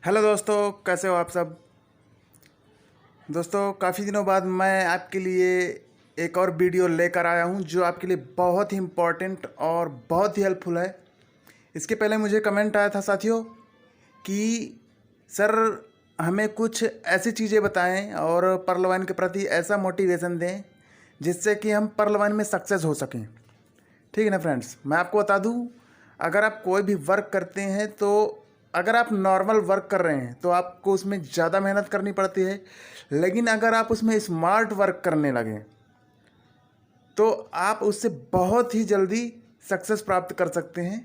Hello दोस्तों, कैसे हो आप सब। दोस्तों, काफ़ी दिनों बाद मैं आपके लिए एक और वीडियो लेकर आया हूं जो आपके लिए बहुत ही इम्पोर्टेंट और बहुत ही हेल्पफुल है। इसके पहले मुझे कमेंट आया था साथियों कि सर हमें कुछ ऐसी चीज़ें बताएं और पर्ल के प्रति ऐसा मोटिवेशन दें जिससे कि हम पर्ल में सक्सेस हो सकें। ठीक है ना फ्रेंड्स, मैं आपको बता दूं, अगर आप कोई भी वर्क करते हैं तो अगर आप नॉर्मल वर्क कर रहे हैं तो आपको उसमें ज़्यादा मेहनत करनी पड़ती है, लेकिन अगर आप उसमें स्मार्ट वर्क करने लगें तो आप उससे बहुत ही जल्दी सक्सेस प्राप्त कर सकते हैं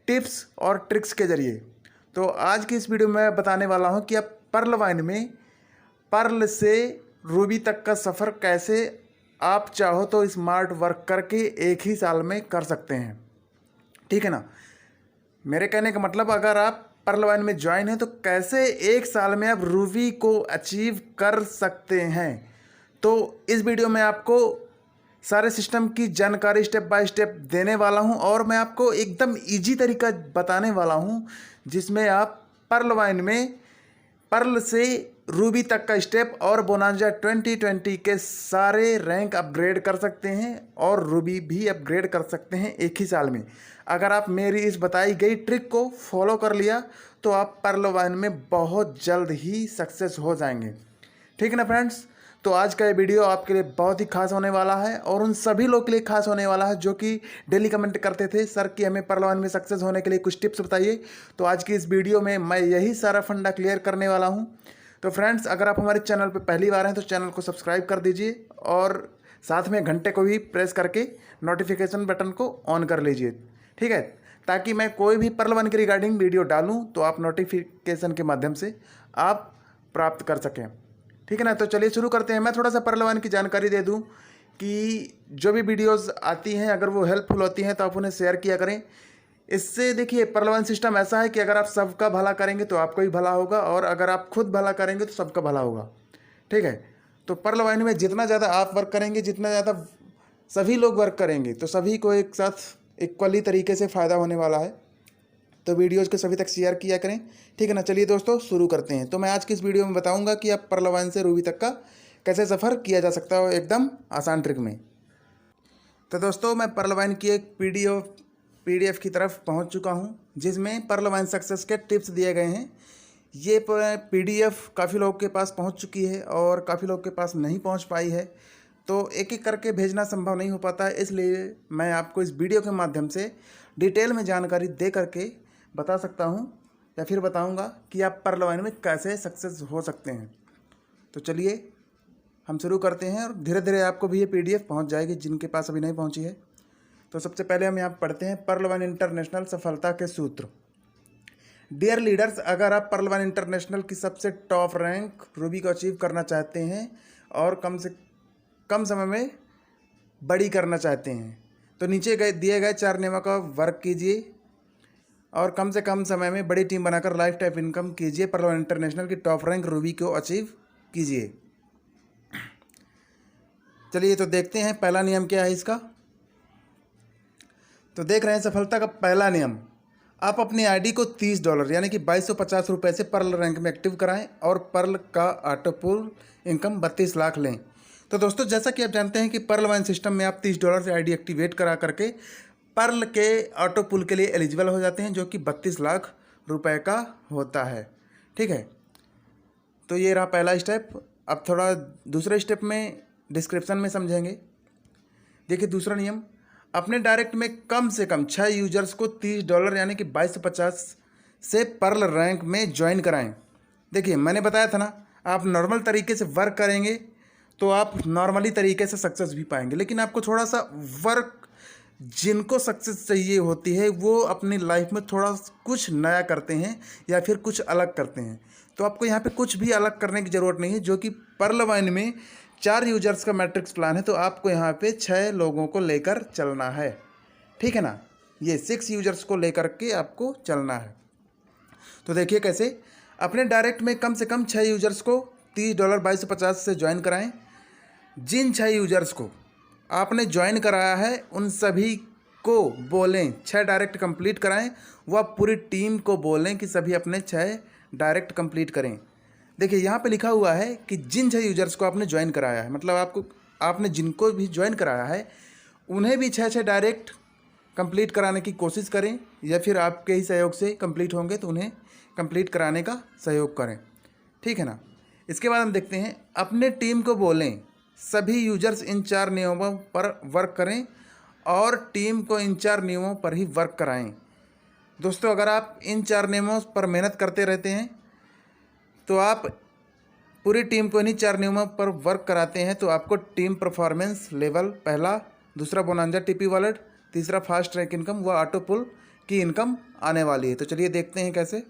टिप्स और ट्रिक्स के ज़रिए। तो आज की इस वीडियो में मैं बताने वाला हूं कि आप पर्ल वाइन में पर्ल से रूबी तक का सफ़र कैसे आप चाहो तो स्मार्ट वर्क करके एक ही साल में कर सकते हैं। ठीक है ना। मेरे कहने का मतलब, अगर आप पर्ल वाइन में ज्वाइन हैं तो कैसे एक साल में आप रूबी को अचीव कर सकते हैं। तो इस वीडियो में आपको सारे सिस्टम की जानकारी स्टेप बाय स्टेप देने वाला हूं और मैं आपको एकदम इजी तरीका बताने वाला हूं जिसमें आप पर्ल वाइन में पर्ल से रूबी तक का स्टेप और बोनांजा 2020 के सारे रैंक अपग्रेड कर सकते हैं और रूबी भी अपग्रेड कर सकते हैं एक ही साल में। अगर आप मेरी इस बताई गई ट्रिक को फॉलो कर लिया तो आप पर्ल वाइन में बहुत जल्द ही सक्सेस हो जाएंगे। ठीक है ना फ्रेंड्स। तो आज का ये वीडियो आपके लिए बहुत ही खास होने वाला है और उन सभी लोग के लिए खास होने वाला है जो कि डेली कमेंट करते थे सर कि हमें पर्ल वाइन में सक्सेस होने के लिए कुछ टिप्स बताइए। तो आज की इस वीडियो में मैं यही सारा फंडा क्लियर करने वाला हूँ। तो फ्रेंड्स, अगर आप हमारे चैनल पर पहली बार हैं तो चैनल को सब्सक्राइब कर दीजिए और साथ में घंटे को भी प्रेस करके नोटिफिकेशन बटन को ऑन कर लीजिए। ठीक है, ताकि मैं कोई भी पर्ल वाइन के रिगार्डिंग वीडियो डालूँ तो आप नोटिफिकेशन के माध्यम से आप प्राप्त कर सकें। ठीक है ना। तो चलिए शुरू करते हैं। मैं थोड़ा सा पर्ल वाइन की जानकारी दे दूं कि जो भी वीडियोस आती हैं अगर वो हेल्पफुल होती हैं तो आप उन्हें शेयर किया करें। इससे देखिए, पर्ल वाइन सिस्टम ऐसा है कि अगर आप सबका भला करेंगे तो आपको ही भला होगा और अगर आप खुद भला करेंगे तो सबका भला होगा। ठीक है। तो पर्ल वाइन में जितना ज़्यादा आप वर्क करेंगे, जितना ज़्यादा सभी लोग वर्क करेंगे तो सभी को एक साथ इक्वली तरीके से फ़ायदा होने वाला है। तो वीडियोज़ को सभी तक शेयर किया करें। ठीक है ना। चलिए दोस्तों शुरू करते हैं। तो मैं आज की इस वीडियो में बताऊंगा कि आप पर्ल वाइन से रूबी तक का कैसे सफ़र किया जा सकता है एकदम आसान ट्रिक में। तो दोस्तों, मैं पर्ल वाइन की एक पीडीएफ की तरफ पहुंच चुका हूं जिसमें पर्ल वाइन सक्सेस के टिप्स दिए गए हैं। ये पीडीएफ काफ़ी लोगों के पास पहुंच चुकी है और काफ़ी लोगों के पास नहीं पहुंच पाई है, तो एक एक करके भेजना संभव नहीं हो पाता है। इसलिए मैं आपको इस वीडियो के माध्यम से डिटेल में जानकारी दे करके बता सकता हूं या फिर बताऊंगा कि आप पर्ल वाइन में कैसे सक्सेस हो सकते हैं। तो चलिए हम शुरू करते हैं और धीरे धीरे आपको भी ये पीडीएफ पहुंच जाएगी जिनके पास अभी नहीं पहुंची है। तो सबसे पहले हम यहाँ पढ़ते हैं पर्ल वाइन इंटरनेशनल सफलता के सूत्र। डियर लीडर्स, अगर आप पर्ल वाइन इंटरनेशनल की सबसे टॉप रैंक रूबी को अचीव करना चाहते हैं और कम से कम समय में बड़ी करना चाहते हैं तो नीचे दिए गए 4 नियमों का वर्क कीजिए और कम से कम समय में बड़ी टीम बनाकर लाइफ टाइम इनकम कीजिए। पर्ल वाइन इंटरनेशनल की टॉप रैंक रूबी को अचीव कीजिए। चलिए तो देखते हैं पहला नियम क्या है इसका। तो देख रहे हैं सफलता का पहला नियम, आप अपनी आईडी को $30 यानी कि 2250 रुपये से पर्ल रैंक में एक्टिव कराएं और पर्ल का ऑटो पुल इनकम 32 लाख लें। तो दोस्तों, जैसा कि आप जानते हैं कि पर्ल वाइन सिस्टम में आप $30 से आईडी एक्टिवेट करा करके पर्ल के ऑटो पुल के लिए एलिजिबल हो जाते हैं जो कि 32 लाख रुपए का होता है। ठीक है। तो ये रहा पहला स्टेप। अब थोड़ा दूसरे स्टेप में डिस्क्रिप्शन में समझेंगे। देखिए दूसरा नियम, अपने डायरेक्ट में कम से कम 6 यूजर्स को $30 यानी कि 2250 से पर्ल रैंक में ज्वाइन कराएं। देखिए मैंने बताया था ना, आप नॉर्मल तरीके से वर्क करेंगे तो आप नॉर्मली तरीके से सक्सेस भी पाएंगे, लेकिन आपको थोड़ा सा वर्क, जिनको सक्सेस चाहिए होती है वो अपनी लाइफ में थोड़ा कुछ नया करते हैं या फिर कुछ अलग करते हैं। तो आपको यहाँ पे कुछ भी अलग करने की ज़रूरत नहीं है, जो कि पर्ल वाइन में 4 यूजर्स का मैट्रिक्स प्लान है तो आपको यहाँ पे 6 लोगों को लेकर चलना है। ठीक है ना। ये 6 यूजर्स को लेकर के आपको चलना है। तो देखिए कैसे, अपने डायरेक्ट में कम से कम 6 यूजर्स को $30 2250 से ज्वाइन कराएं। जिन 6 यूजर्स को आपने ज्वाइन कराया है उन सभी को बोलें 6 डायरेक्ट कंप्लीट कराएं, वह पूरी टीम को बोलें कि सभी अपने 6 डायरेक्ट कंप्लीट करें। देखिए यहाँ पे लिखा हुआ है कि जिन 6 यूजर्स को आपने ज्वाइन कराया है, मतलब आपने जिनको भी ज्वाइन कराया है उन्हें भी 6 डायरेक्ट कंप्लीट कराने की कोशिश करें, या फिर आपके ही सहयोग से कंप्लीट होंगे तो उन्हें कंप्लीट कराने का सहयोग करें, ठीक है ना। इसके बाद हम देखते हैं, अपने टीम को बोलें सभी यूजर्स इन 4 नियमों पर वर्क करें और टीम को इन 4 नियमों पर ही वर्क कराएं। दोस्तों, अगर आप इन 4 नियमों पर मेहनत करते रहते हैं तो आप पूरी टीम को इन्हीं 4 नियमों पर वर्क कराते हैं तो आपको टीम परफॉर्मेंस लेवल पहला, दूसरा बोनांजा टीपी वॉलेट, तीसरा फास्ट ट्रैक इनकम व ऑटो पुल की इनकम आने वाली है। तो चलिए देखते हैं कैसे।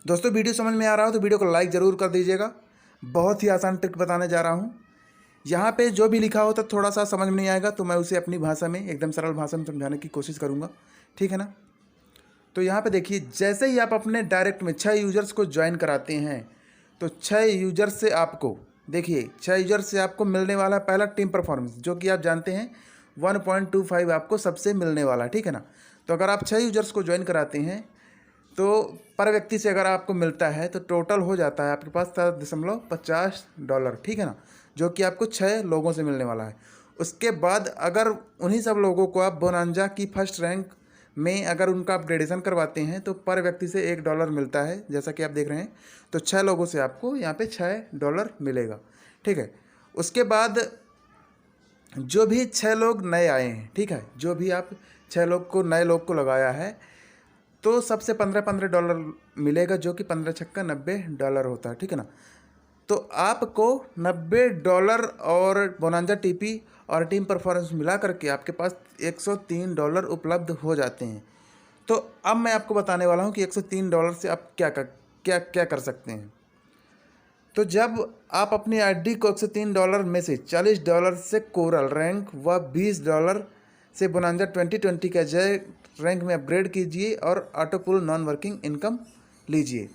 दोस्तों, वीडियो समझ में आ रहा हो तो वीडियो को लाइक ज़रूर कर दीजिएगा। बहुत ही आसान ट्रिक बताने जा रहा हूँ। यहाँ पे जो भी लिखा हो तो थोड़ा सा समझ में नहीं आएगा तो मैं उसे अपनी भाषा में, एकदम सरल भाषा में समझाने की कोशिश करूँगा, ठीक है ना। तो यहाँ पे देखिए, जैसे ही आप अपने डायरेक्ट में 6 यूजर्स को ज्वाइन कराते हैं तो 6 यूजर्स से आपको, देखिए 6 यूजर्स से आपको मिलने वाला पहला टीम परफॉर्मेंस, जो कि आप जानते हैं 1.25 आपको सबसे मिलने वाला, ठीक है ना। तो अगर आप 6 यूजर्स को ज्वाइन कराते हैं तो पर व्यक्ति से अगर आपको मिलता है तो टोटल हो जाता है आपके पास $7.50, ठीक है ना, जो कि आपको 6 लोगों से मिलने वाला है। उसके बाद अगर उन्हीं सब लोगों को आप बोनांजा की फर्स्ट रैंक में अगर उनका अपग्रेडेशन करवाते हैं तो पर व्यक्ति से $1 मिलता है, जैसा कि आप देख रहे हैं। तो 6 लोगों से आपको यहाँ पे $6 मिलेगा, ठीक है। उसके बाद जो भी 6 लोग नए आए हैं, ठीक है, जो भी आप 6 लोग को, नए लोग को लगाया है तो सबसे $15 मिलेगा, जो कि 15 छक्का $90 होता है, ठीक है ना। तो आपको $90 और बोनांजा टीपी और टीम परफॉर्मेंस मिला करके आपके पास $103 उपलब्ध हो जाते हैं। तो अब मैं आपको बताने वाला हूँ कि $103 से आप क्या कर सकते हैं। तो जब आप अपनी आईडी को $103 में से $40 से कोरल रैंक व $20 से बोनांजा 2020 के अजय रैंक में अपग्रेड कीजिए और ऑटो पुल नॉन वर्किंग इनकम लीजिए।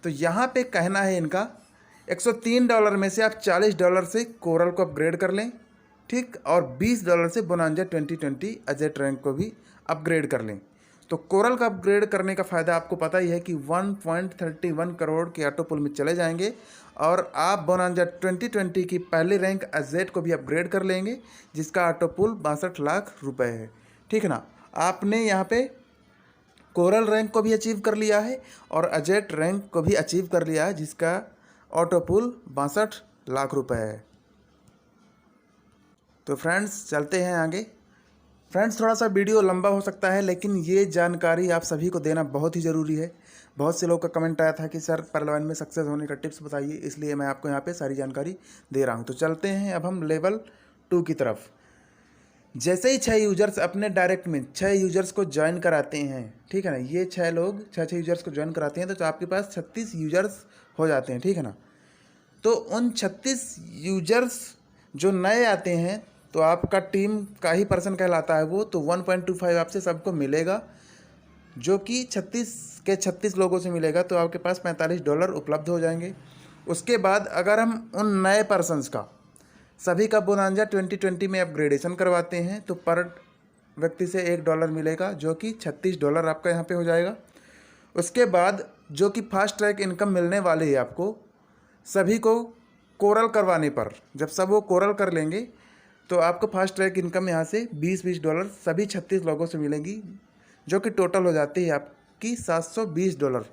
तो यहाँ पे कहना है इनका, $103 में से आप $40 से कोरल को अपग्रेड कर लें, ठीक, और $20 से बोनांजा 2020 अजय रैंक को भी अपग्रेड कर लें। तो कोरल का अपग्रेड करने का फ़ायदा आपको पता ही है कि 1.31 करोड़ के ऑटो पुल में चले जाएंगे और आप बोनांजा 2020 की पहली रैंक अजेट को भी अपग्रेड कर लेंगे, जिसका ऑटो पुल 62 लाख रुपए है, ठीक है ना। आपने यहाँ पे कोरल रैंक को भी अचीव कर लिया है और अजेट रैंक को भी अचीव कर लिया है, जिसका ऑटो पुल 62 लाख रुपए है। तो फ्रेंड्स, चलते हैं आगे। फ्रेंड्स, थोड़ा सा वीडियो लंबा हो सकता है, लेकिन ये जानकारी आप सभी को देना बहुत ही ज़रूरी है। बहुत से लोगों का कमेंट आया था कि सर परलवाइन में सक्सेस होने का टिप्स बताइए, इसलिए मैं आपको यहाँ पे सारी जानकारी दे रहा हूँ। तो चलते हैं अब हम लेवल 2 की तरफ। जैसे ही 6 यूजर्स अपने डायरेक्ट में 6 यूजर्स को ज्वाइन कराते हैं, ठीक है ना, ये 6 लोग 6 यूजर्स को ज्वाइन कराते हैं तो आपके पास 36 यूजर्स हो जाते हैं, ठीक है ना। तो उन 36 यूजर्स जो नए आते हैं तो आपका टीम का ही पर्सन कहलाता है वो, तो 1.25 आपसे सबको मिलेगा, जो कि 36 लोगों से मिलेगा। तो आपके पास $45 उपलब्ध हो जाएंगे। उसके बाद अगर हम उन नए पर्सनस का सभी का बोनांजा 2020 में अपग्रेडेशन करवाते हैं तो पर व्यक्ति से $1 मिलेगा, जो कि $36 आपका यहाँ पे हो जाएगा। उसके बाद जो कि फास्ट ट्रैक इनकम मिलने वाली है आपको सभी को कोरल करवाने पर, जब सब वो कोरल कर लेंगे तो आपको फास्ट ट्रैक इनकम यहाँ से $20 सभी 36 लोगों से मिलेंगी, जो कि टोटल हो जाती है आपकी $720।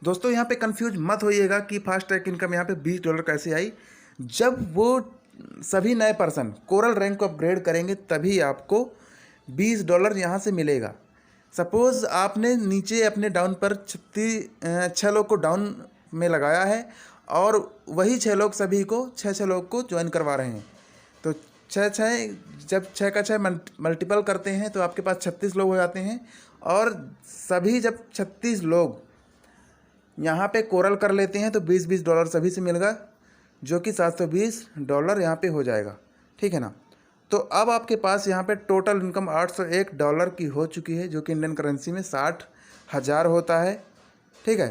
दोस्तों, यहाँ पे कंफ्यूज मत होइएगा कि फास्ट ट्रैक इनकम यहाँ पे $20 कैसे आई। जब वो सभी नए पर्सन कोरल रैंक को अपग्रेड करेंगे तभी आपको $20 यहाँ से मिलेगा। सपोज़ आपने नीचे अपने डाउन पर 6 लोग को डाउन में लगाया है और वही 6 लोग सभी को 6 लोग को ज्वाइन करवा रहे हैं, तो 6 जब 6 का 6 मल्टीपल करते हैं तो आपके पास 36 लोग हो जाते हैं। और सभी जब 36 लोग यहाँ पे कोरल कर लेते हैं तो $20 सभी से मिलेगा, जो कि $720 यहाँ पे हो जाएगा, ठीक है ना। तो अब आपके पास यहाँ पे टोटल इनकम $801 की हो चुकी है, जो कि इंडियन करेंसी में 60,000 होता है, ठीक है।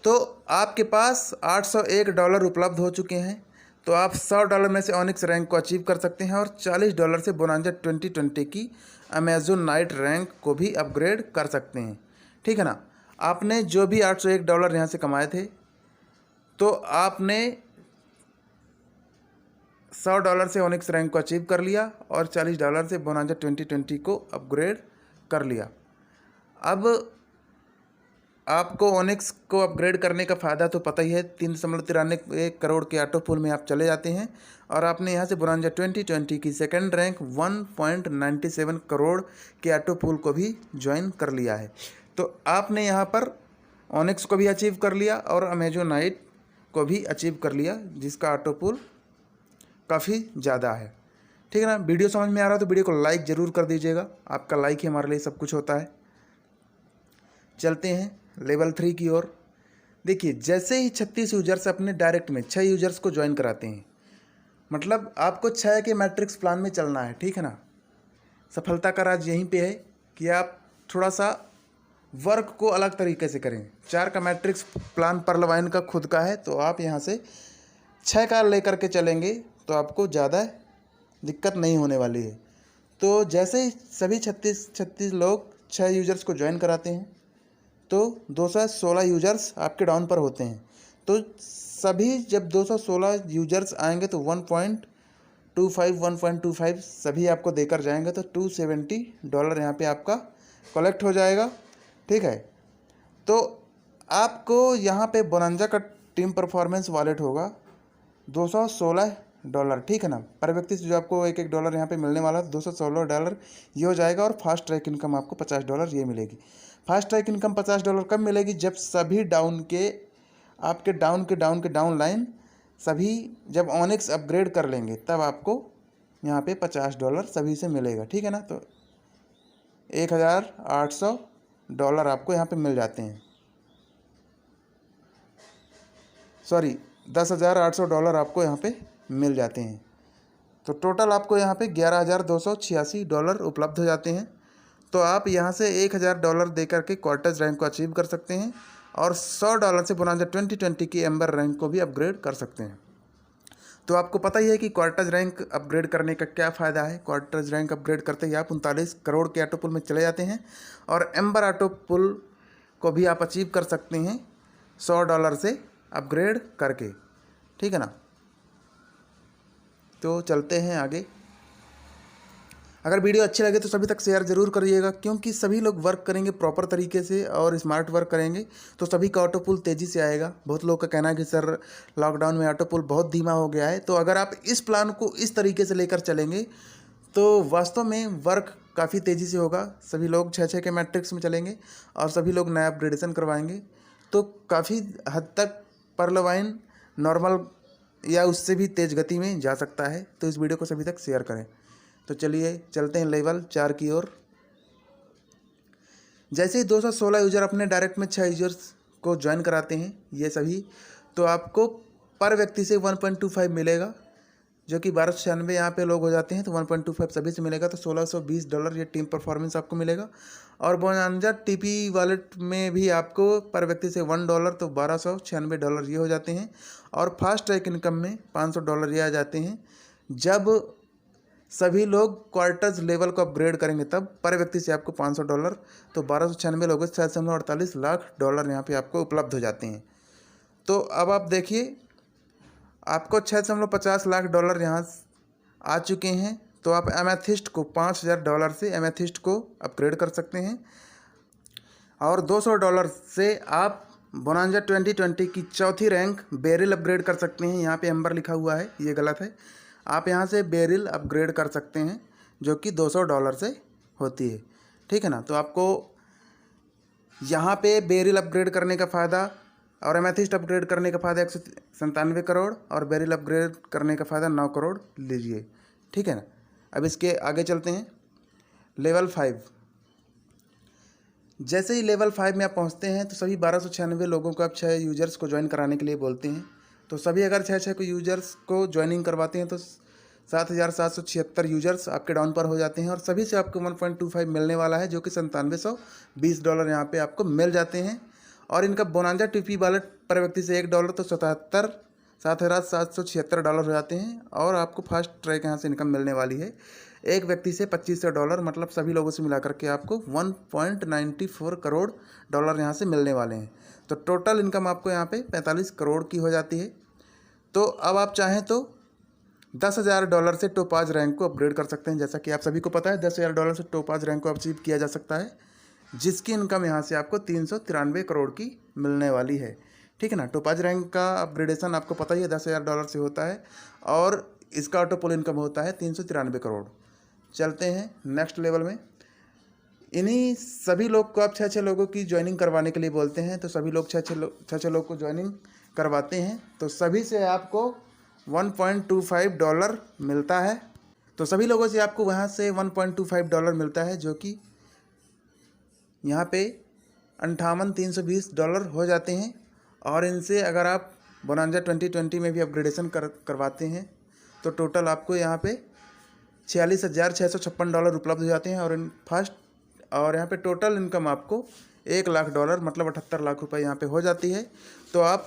तो आपके पास $801 उपलब्ध हो चुके हैं। तो आप $100 में से ऑनिक्स रैंक को अचीव कर सकते हैं और $40 से बोनांजा 2020 की अमेजोन नाइट रैंक को भी अपग्रेड कर सकते हैं। ठीक है ना। आपने जो भी $801 यहाँ से कमाए थे, तो आपने $100 से ऑनिक्स रैंक को अचीव कर लिया और $40 से बोनांजा 2020 को अपग्रेड कर लिया। अब आपको ऑनिक्स को अपग्रेड करने का फ़ायदा तो पता ही है, 3.93 करोड़ के ऑटो पूल में आप चले जाते हैं और आपने यहाँ से बोनांजा 2020 की सेकंड रैंक 1.97 करोड़ के ऑटो पूल को भी ज्वाइन कर लिया है। तो आपने यहाँ पर ऑनिक्स को भी अचीव कर लिया और अमेजोन नाइट को भी अचीव कर लिया, जिसका ऑटो पूल काफ़ी ज़्यादा है। ठीक है ना। वीडियो समझ में आ रहा है तो वीडियो को लाइक ज़रूर कर दीजिएगा, आपका लाइक ही हमारे लिए सब कुछ होता है। चलते हैं लेवल 3 की ओर। देखिए, जैसे ही 36 यूजर्स अपने डायरेक्ट में 6 यूजर्स को ज्वाइन कराते हैं, मतलब आपको 6 के मैट्रिक्स प्लान में चलना है। ठीक है ना। सफलता का राज यहीं पे है कि आप थोड़ा सा वर्क को अलग तरीके से करें। 4 का मैट्रिक्स प्लान परलवाइन का खुद का है, तो आप यहाँ से 6 का लेकर के चलेंगे तो आपको ज़्यादा दिक्कत नहीं होने वाली है। तो जैसे ही सभी 36 लोग 6 यूजर्स को ज्वाइन कराते हैं तो 216 यूजर्स आपके डाउन पर होते हैं। तो सभी जब 216 यूजर्स आएंगे तो 1.25 सभी आपको देकर जाएंगे, तो $270 यहाँ पे आपका कलेक्ट हो जाएगा। ठीक है। तो आपको यहाँ पे बोनांजा का टीम परफॉर्मेंस वॉलेट होगा $216। ठीक है ना। पर व्यक्ति से जो आपको $1 यहाँ पे मिलने वाला है, $216 ये हो जाएगा। और फास्ट ट्रैक इनकम आपको $50 ये मिलेगी। फास्ट ट्रैक इनकम $50 कब मिलेगी? जब सभी डाउन के आपके डाउन लाइन सभी जब ऑनिक्स अपग्रेड कर लेंगे, तब आपको यहाँ पे $50 सभी से मिलेगा। ठीक है ना। तो $1,800 आपको यहाँ पे मिल जाते हैं, सॉरी $10,800 आपको यहाँ पे मिल जाते हैं। तो टोटल आपको यहाँ पे $11,286 उपलब्ध हो जाते हैं। तो आप यहाँ से $1,000 दे करके क्वार्टर्स रैंक को अचीव कर सकते हैं और $100 से बोनांजा 2020 की एम्बर रैंक को भी अपग्रेड कर सकते हैं। तो आपको पता ही है कि क्वार्टर्स रैंक अपग्रेड करने का क्या फ़ायदा है। क्वार्टर्स रैंक अपग्रेड करते ही आप 39 करोड़ के ऑटो पुल में चले जाते हैं और एम्बर ऑटो पुल को भी आप अचीव कर सकते हैं $100 से अपग्रेड करके। ठीक है ना। तो चलते हैं आगे। अगर वीडियो अच्छी लगे तो सभी तक शेयर ज़रूर करिएगा, क्योंकि सभी लोग वर्क करेंगे प्रॉपर तरीके से और स्मार्ट वर्क करेंगे तो सभी का ऑटो पुल तेज़ी से आएगा। बहुत लोगों का कहना है कि सर लॉकडाउन में ऑटो पुल बहुत धीमा हो गया है। तो अगर आप इस प्लान को इस तरीके से लेकर चलेंगे तो वास्तव में वर्क काफ़ी तेज़ी से होगा। सभी लोग 6 के मैट्रिक्स में चलेंगे और सभी लोग नया अपग्रेडेशन करवाएंगे, तो काफ़ी हद तक परलवाइन नॉर्मल या उससे भी तेज़ गति में जा सकता है। तो इस वीडियो को सभी तक शेयर करें। तो चलिए चलते हैं लेवल 4 की ओर। जैसे ही 216 यूज़र अपने डायरेक्ट में 6 यूजर्स को ज्वाइन कराते हैं ये सभी, तो आपको पर व्यक्ति से 1.25 मिलेगा, जो कि 1296 यहाँ पे लोग हो जाते हैं तो 1.25 सभी से मिलेगा। तो $1,620 ये टीम परफॉर्मेंस आपको मिलेगा। और बोनांजा टीपी वॉलेट में भी आपको पर व्यक्ति से $1 तो $1,296 ये हो जाते हैं। और फास्ट ट्रैक इनकम में $500 ये आ जाते हैं। जब सभी लोग क्वार्टर्स लेवल को अपग्रेड करेंगे तब पर व्यक्ति से आपको $500 तो 1296 लोगों से $648 लाख यहाँ पे आपको उपलब्ध हो जाते हैं। तो अब आप देखिए, आपको $650 लाख यहाँ आ चुके हैं। तो आप एमेथिस्ट को $5,000 से एमेथिस्ट को अपग्रेड कर सकते हैं और $200 से आप बोनांजा 2020 की चौथी रैंक बेरिल अपग्रेड कर सकते हैं। यहाँ पे एम्बर लिखा हुआ है, ये गलत है। आप यहाँ से बेरिल अपग्रेड कर सकते हैं जो कि $200 से होती है। ठीक है ना। तो आपको यहाँ पे बेरिल अपग्रेड करने का फ़ायदा और एमेथिस्ट अपग्रेड करने का फ़ायदा 197 करोड़ और बेरिल अपग्रेड करने का फ़ायदा 9 करोड़ लीजिए। ठीक है ना। अब इसके आगे चलते हैं लेवल 5। जैसे ही लेवल 5 में आप पहुँचते हैं तो सभी 1296 लोगों को आप 6 यूजर्स को ज्वाइन कराने के लिए बोलते हैं। तो सभी अगर 6 को यूजर्स को ज्वाइनिंग करवाते हैं तो 7,776 यूजर्स आपके डाउन पर हो जाते हैं और सभी से आपको 1.25 मिलने वाला है, जो कि $9720 यहाँ पे आपको मिल जाते हैं। और इनका बोनांजा टीपी वॉलेट पर व्यक्ति से $1 तो $7,776 हो जाते हैं और आपको फास्ट ट्रैक यहाँ से इनकम मिलने वाली है। एक व्यक्ति से $2500, मतलब सभी लोगों से मिला करके आपको 1.94 करोड़ डॉलर यहाँ से मिलने वाले हैं। तो टोटल इनकम आपको यहाँ पे 45 करोड़ की हो जाती है। तो अब आप चाहें तो $10,000 से टोपाज रैंक को अपग्रेड कर सकते हैं। जैसा कि आप सभी को पता है, $10,000 से टोपाज रैंक को अचीव किया जा सकता है, जिसकी इनकम यहाँ से आपको 393 करोड़ की मिलने वाली है। ठीक है ना। टोपाज रैंक का अपग्रेडेशन आपको पता ही है $10,000 से होता है और इसका ऑटो पुल इनकम होता है 393 करोड़। चलते हैं नेक्स्ट लेवल में। इन्हीं सभी लोग को आप 6 लोगों की ज्वाइनिंग करवाने के लिए बोलते हैं, तो सभी लोग 6 लोग को ज्वाइनिंग करवाते हैं, तो सभी से आपको $1.25 मिलता है। तो सभी लोगों से आपको वहाँ से $1.25 मिलता है, जो कि यहाँ पे $58,320 हो जाते हैं। और इनसे अगर आप बोनांजा 2020 में भी अपग्रेडेशन करवाते हैं तो टोटल आपको यहाँ पे $46,656 उपलब्ध हो जाते हैं। और यहाँ पे टोटल इनकम आपको $1,00,000 मतलब 78 लाख रुपए यहाँ पे हो जाती है। तो आप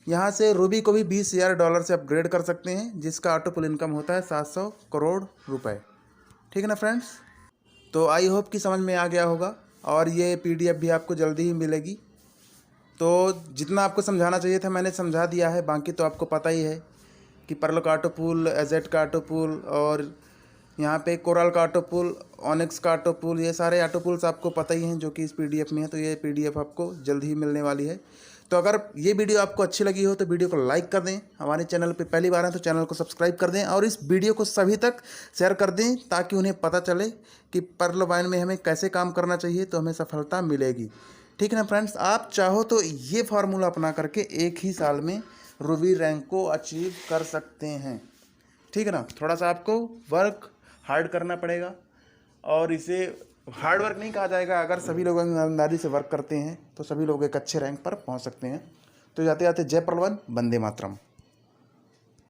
यहाँ से रूबी को भी $20,000 से अपग्रेड कर सकते हैं, जिसका ऑटो पुल इनकम होता है 700 करोड़ रुपए। ठीक है ना फ्रेंड्स। तो आई होप कि समझ में आ गया होगा और ये PDF भी आपको जल्दी ही मिलेगी। तो जितना आपको समझाना चाहिए था मैंने समझा दिया है। बाकी तो आपको पता ही है कि पर्ल का ऑटो पुल, एजेट का ऑटो पुल और यहाँ पे कोरल का ऑटो पुल, ऑनिक्स का ऑटो पुल, ये सारे ऑटो पुल्स आपको पता ही हैं जो कि इस PDF में है। तो ये PDF आपको जल्द ही मिलने वाली है। तो अगर ये वीडियो आपको अच्छी लगी हो तो वीडियो को लाइक कर दें। हमारे चैनल पे पहली बार हैं तो चैनल को सब्सक्राइब कर दें और इस वीडियो को सभी तक शेयर कर दें, ताकि उन्हें पता चले कि पर्ल वाइन में हमें कैसे काम करना चाहिए तो हमें सफलता मिलेगी। ठीक है ना फ्रेंड्स। आप चाहो तो ये फार्मूला अपना करके एक ही साल में रूबी रैंक को अचीव कर सकते हैं। ठीक है ना। थोड़ा सा आपको वर्क हार्ड करना पड़ेगा और इसे हार्ड वर्क नहीं कहा जाएगा। अगर सभी लोग ईमानदारी से वर्क करते हैं तो सभी लोग एक अच्छे रैंक पर पहुंच सकते हैं। तो जाते जाते जय पर्ल वाइन, वंदे मातरम।